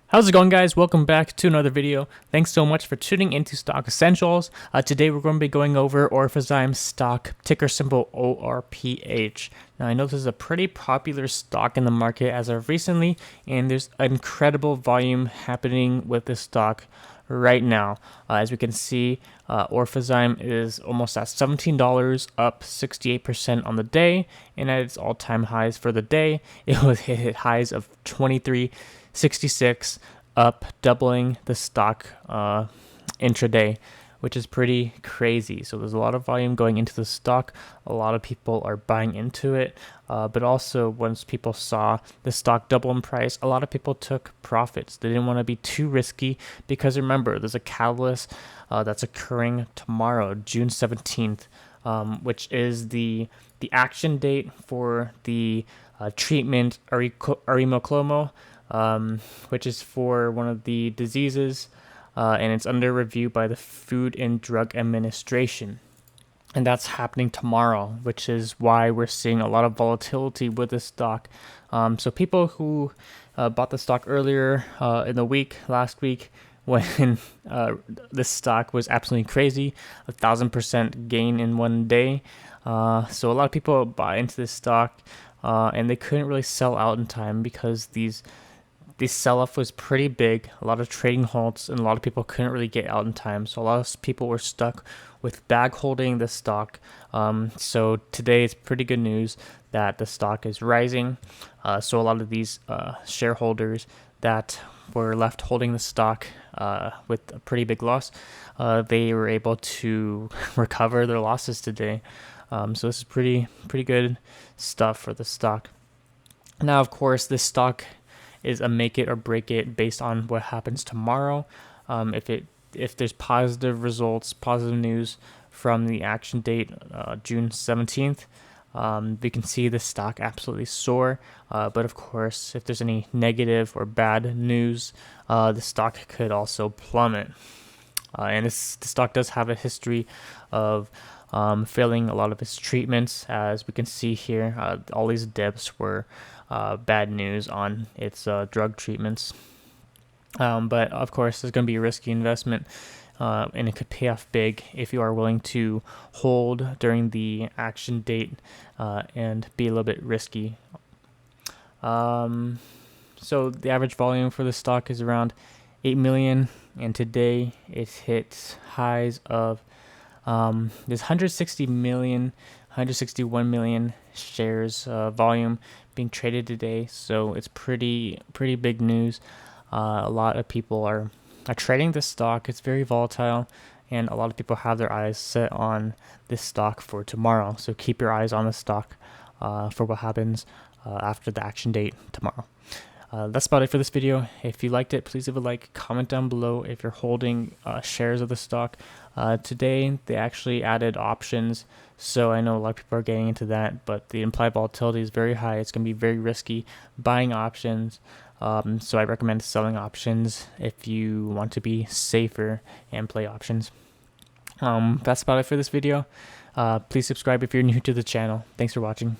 How's it going, guys? Welcome back to another video. Thanks so much for tuning into Stock Essentials. Today we're going to be going over Orphazyme stock, ticker symbol ORPH. Now I know this is a pretty popular stock in the market as of recently, and there's incredible volume happening with this stock right now. As we can see, Orphazyme is almost at $17, up 68% on the day, and at its all-time highs for the day, it hit highs of 23.66, up, doubling the stock intraday, which is pretty crazy. So there's a lot of volume going into the stock. A lot of people are buying into it, but also once people saw the stock double in price, a lot of people took profits. They didn't want to be too risky because remember, there's a catalyst that's occurring tomorrow, June 17th, which is the action date for the treatment arimoclomol, which is for one of the diseases, and it's under review by the Food and Drug Administration. And that's happening tomorrow, which is why we're seeing a lot of volatility with this stock. So people who bought the stock earlier in the week, last week, when this stock was absolutely crazy, 1,000% gain in one day. So a lot of people buy into this stock, and they couldn't really sell out in time because this sell-off was pretty big, a lot of trading halts, and a lot of people couldn't really get out in time. So a lot of people were stuck with bag holding the stock. So today it's pretty good news that the stock is rising. So a lot of these shareholders that were left holding the stock with a pretty big loss, they were able to recover their losses today. So this is pretty good stuff for the stock. Now, of course, this stock is a make it or break it based on what happens tomorrow. If there's positive results, positive news from the action date, June 17th, we can see the stock absolutely soar. But of course, if there's any negative or bad news, the stock could also plummet. And the stock does have a history of failing a lot of its treatments. As we can see here, all these dips were bad news on its drug treatments. But of course, it's going to be a risky investment, and it could pay off big if you are willing to hold during the action date and be a little bit risky. So the average volume for the stock is around 8 million, and today it hit highs of there's 161 million shares volume being traded today, so it's pretty big news. A lot of people are trading this stock. It's very volatile, and a lot of people have their eyes set on this stock for tomorrow. So keep your eyes on the stock for what happens after the action date tomorrow. That's about it for this video. If you liked it, please leave a like, comment down below if you're holding shares of the stock. Today, they actually added options, so I know a lot of people are getting into that, but the implied volatility is very high. It's going to be very risky buying options, so I recommend selling options if you want to be safer and play options. That's about it for this video. Please subscribe if you're new to the channel. Thanks for watching.